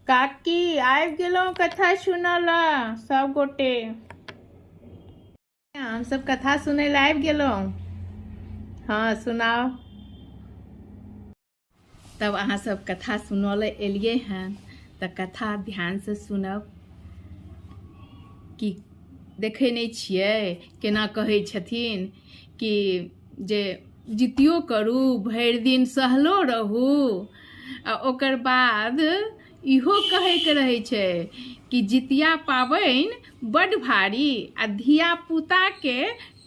काकी आबि गेलहुँ कथा सुनऽ लए सब गोटे। हम सब कथा सुनै लए आबि गेलहुँ। हाँ सुनाओ। तब अहाँ सब कथा सुनऽ लए एलियै हैं तऽ कथा ध्यान से सुनब। कि देखै नहि छियै केना कहै छथिन कि जे जितियो करू भरि दिन सहलो रहू आ ओकर बाद इहो कहैके रहै छै कि जितिया पाबनि बड्ड भारी आ धिया पुताके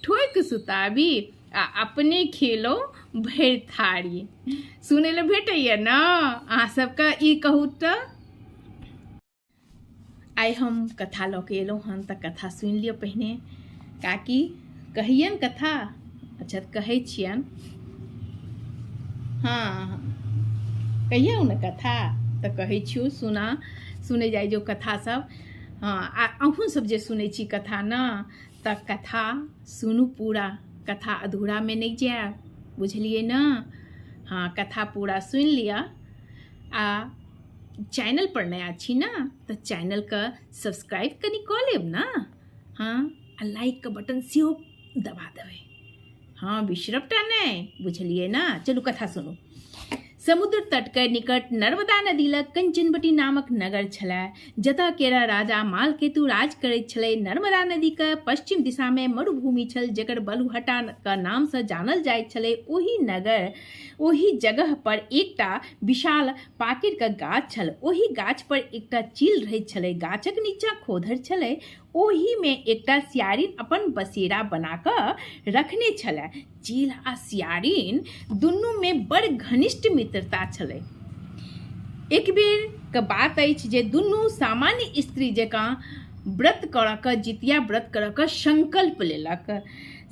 ठोकि सुताबी आ अपने खेलो भरि थारी। सुनै लए भेटैया ने अहाँ सबके? ई कहू तऽ आइ हम कथा लऽ के एलहुँ हन तऽ कथा सुनि लिअ पहिने। काकी कहियन कथा? अच्छा कहै छियन। हाँ कहियौ ने कथा तऽ कहै छियौ सुनै जाइ जो कथा सब। हाँ आ अहूँ सब जे सुनै छी कथा ने तऽ कथा सुनू पूरा, कथा अधूरामे नहि जायब, बुझलिए ने? हाँ कथा पूरा सुनि लिअ। आ चैनल पर नया छी ना तऽ चैनल के सब्सक्राइब कनी कऽ लेब ना। हाँ आ लाइक के बटन सेहो दबा देबै। हाँ बिसरब टा नहीं, बुझलिए ना? चलू कथा सुनू। समुद्र तट के निकट नर्मदा नदी लग कंचनवटी नामक नगर छलै, जतऽ केरा राजा मालकेतु राज करैत छलै। नर्मदा नदी के पश्चिम दिशा में मरुभूमि छल, जेकर बलुहटा के नाम से जानल जाइत छलै। ओही जगह पर एकटा विशाल पाकिर के गाछ छल। ओही गाछ पर एकटा चील रहैत छलै। गाछक नीचाँ खोधर छलै, ओही में एकटा सियारिन अपन बसेरा बना कऽ रखने छलै। चील आ सियारिन दुनू में बड़ घनिष्ठ मित्रता छलै। एक बेर के बात अछि जे दुनू सामान्य स्त्री जकाँ व्रत करऽ के, जितिया व्रत करऽ के संकल्प लेलक।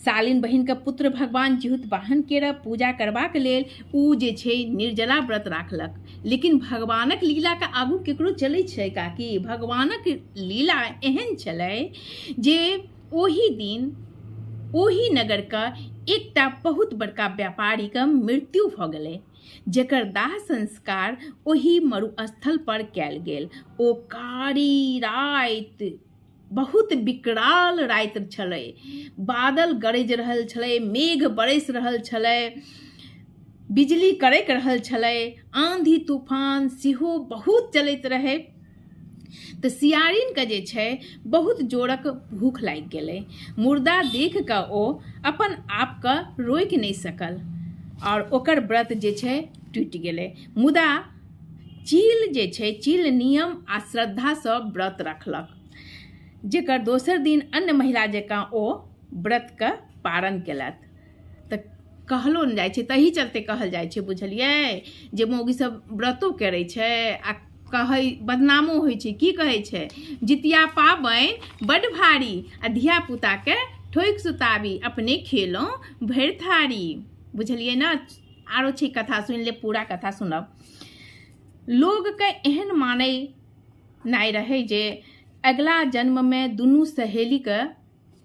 सालिन बहिन के पुत्र भगवान जिहुत वाहन के पूजा करबाक लेल उ जे छै निर्जला व्रत राखलक। लेकिन भगवानक लीला के आगू केकरो चलै छै काकी? भगवानक लीला एहन छलै जे ओही दिन ओही नगर का एकटा बहुत बड़का व्यापारी का मृत्यु भऽ गेलै, जेकर दाह संस्कार ओही मरुस्थल पर कयल गेल। ओ कारी राति, बहुत विकराल राति छलै। बादल गरज रहल छलै, मेघ बरस रहल छलै, बिजली करैक रहल छलै, आंधी तूफान सेहो बहुत चलैत रहै। तऽ सियारिन के जे छै बहुत जोरक भूख लागि गेलै। मुर्दा देख कऽ ओ अपन आप के रोकि नहीं सकल और ओकर व्रत जे छै टूटि गेलै। मुदा चील जे छै, चील नियम आ श्रद्धा सँ व्रत रखलक, जेकर दोसर दिन अन्य महिला जकाँ ओ व्रत के पारण केलक। तऽ कहलो नहि जाइ छै, तही चलते कहल जाइ छै, बुझलियै? जे मौगी सब व्रतो करै छै आ कहै बदनामो होइ छै। की कहै छै? जितिया पाबनि बड्ड भारी आ धिया पुता के ठोकि सुताबी, अपने खेलो भरि थारी। बुझलिए ना? आरो छै कथा सुनि ले, पूरा कथा सुनब। लोग के एहन मानै नहीं रहे जे अगला जन्म में दुनू सहेली के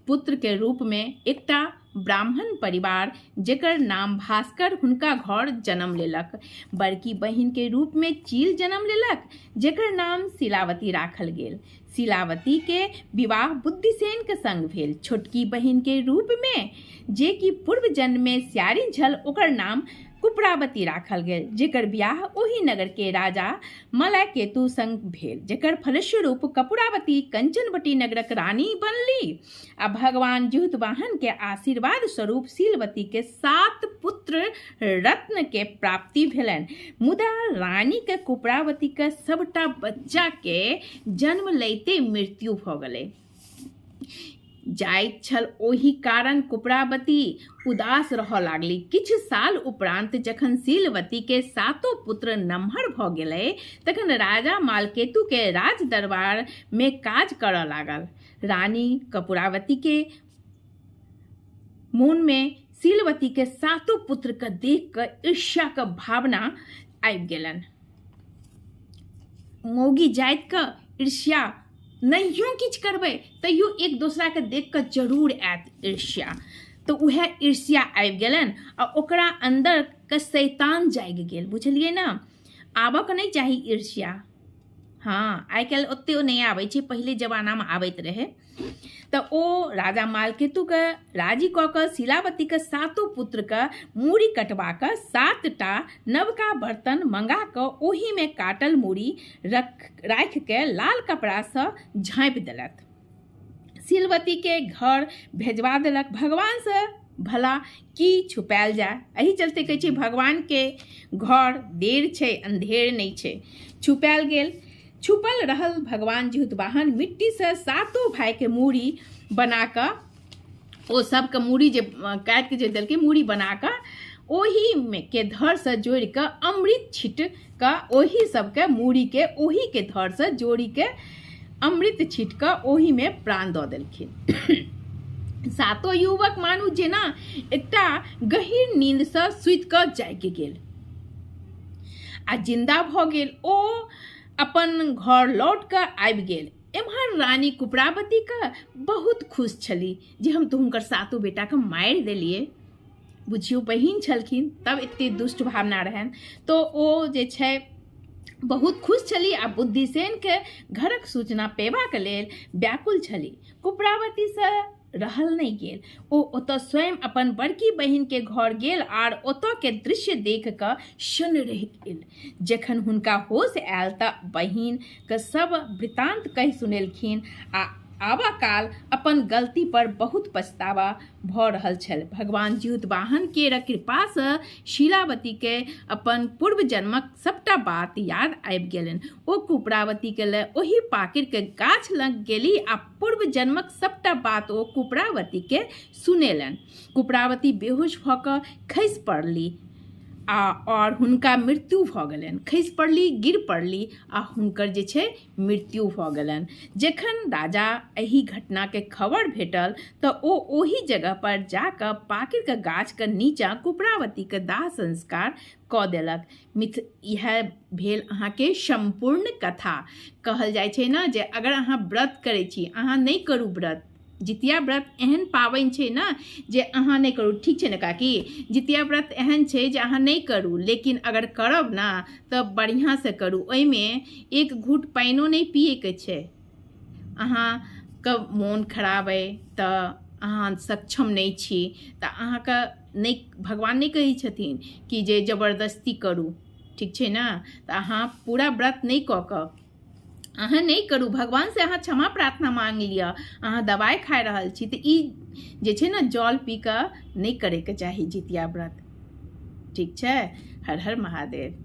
पुत्र के रूप में एकटा ब्राह्मण परिवार जेकर नाम भास्कर हुनका घर जन्म लेलक। बड़की बहिन के रूप में चील जन्म लेलक, जेकर नाम शिलावती राखल गेल। शिलावती के विवाह बुद्धिसेन के संग भेल। छोटकी बहिन के रूप में जे कि पूर्व जन्म में सियारिन छल, ओकर नाम कुपरावती राखल गेल, जेकर ब्याह ओही नगर के राजा मलयकेतु संग भेल, जेकर फलस्वरूप कपूरावती कंचनवटी नगरक रानी बनली। आ भगवान जिहुतवाहन के आशीर्वाद स्वरूप शीलवती के 7 पुत्र रत्न के प्राप्ति भेलनि। मुदा रानी के कुपरावती के सबटा बच्चा के जन्म लैते मृत्यु भऽ गेलै जाइत छल। ओही कारण कुपरावती उदास रहऽ लागली। किछु साल उपरांत जखन शीलवती के 7 पुत्र नम्हर भऽ गेलै, तखन राजा मालकेतु के राज दरबार में काज करऽ लागल। रानी कपूरावती के मोन में शीलवती के 7 पुत्र के देख कऽ ईर्ष्या के भावना आबि गेलनि। मौगी जाइत के ईर्ष्या नहियो किछु करबै तैयो एक दोसरा के देख कऽ जरूर आयत ईर्ष्या। तो उहे ईर्ष्या आबि गेलनि आ ओकरा अंदर के शैतान जागि गेल। बुझलिए ना? आबऽ के नहीं चाही ईर्ष्या। हाँ आइ काल्हि ओतेक नहि आबै छै, पहिले जमानामे आबैत रहै। तऽ ओ राजा मालकेतुके राजी कऽ कऽ शिलावतीके सातो पुत्रके मूड़ी कटवा कऽ 7टा नवका बर्तन मंगा कऽ ओहिमे काटल मूड़ी राखि के लाल कपड़ासँ झाँपि देलथि। शिलावतीके घर भेजवा देलक। भगवानसँ भला की छुपायल जाय, एही चलते कहै छै भगवानके घर देर छै अंधेर नहि छै। छुपायल गेल, छुपल रहल भगवान जिहुतवाहन मिट्टीसँ 7 भाइके मूड़ी बना कऽ ओ सबके मूड़ी जे काटि के जे देलकै मूड़ी बना कऽ ओहीमे के धरसँ जोड़ि कऽ अमृत छीट कऽ ओही सबके मूड़ीके ओहीके धरसँ जोड़ि के अमृत छीट कऽ ओहीमे प्राण दऽ देलखिन। 7 युवक मानू जेना एकटा गहीर नींदसँ सुति कऽ जागि गेल आ जिंदा भऽ गेल। ओ अपन घर लौट कऽ आबि गेल। एम्हर रानी कुपरावतीके बहुत खुश छली जे हम तऽ हुनकर 7 बेटाके मारि देलियै। बुझियौ बहिन छलखिन तब एतेक दुष्ट भावना रहनि। तऽ ओ जे छै बहुत खुश छली आ बुद्धिसेनके घरक सूचना पेबाक लेल व्याकुल छली। कुपरावतीसँ रहल नहि गेल। ओ ओतऽ स्वयं अपन बड़की बहिनके घर गेल आर ओतऽके दृश्य देख कऽ क्षण रहि गेल। जखन हुनका होश आयल तऽ बहिनके सब वृत्तांत कहि सुनेलखिन आ आबा काल अपन गलती पर बहुत पछतावा भऽ रहल छल। भगवान जिहुतवाहन केर कृपासँ शिलावतीके अपन पूर्व जन्मक सबटा बात याद आबि गेलनि। ओ कुपरावतीके ले ओही पाकिरके गाछ लग गेली आ पूर्व जन्मक सबटा बात ओ कुपरावतीके सुनेलनि। कुपरावती बेहोश भऽ कऽ खसि पड़ली और हुनका मृत्यु भऽ गेलनि। खसि पड़ली, गिर पड़ली आ हुनकर जे छै मृत्यु भऽ गेलनि। जखन राजा एही घटनाके खबर भेटल तऽ ओ ओही जगह पर जाकऽ पाकिरके गाछके नीचाँ कुपरावतीके दाह संस्कार कऽ देलक। इएह भेल अहाँके सम्पूर्ण कथा। कहल जाइ छै ने जे अगर अहाँ व्रत करै छी, अहाँ नहि करू व्रत। जितिया व्रत एहन पाबनि छै ने जे अहाँ नहि करू, ठीक छै ने काकी? जितिया व्रत एहन छै जे अहाँ नहि करू, लेकिन अगर करब ने तऽ बढ़िआँसँ करू। ओहिमे एक घूँट पानिओ नहि पियैके छै। अहाँके मोन खराब अइ तऽ अहाँ सक्षम नहि छी तऽ अहाँके नहि, भगवान नहि कहै छथिन कि जे जबरदस्ती करू, ठीक छै ने? तऽ अहाँ पूरा व्रत नहि कऽ कऽ अहाँ नहि करू। भगवानसँ अहाँ क्षमा प्रार्थना मांग लिअ। अहाँ दवाइ खा रहल छी तऽ ई जे छै ने जल पी कऽ नहि करैके चाही जितिया व्रत, ठीक छै? हर हर महादेव।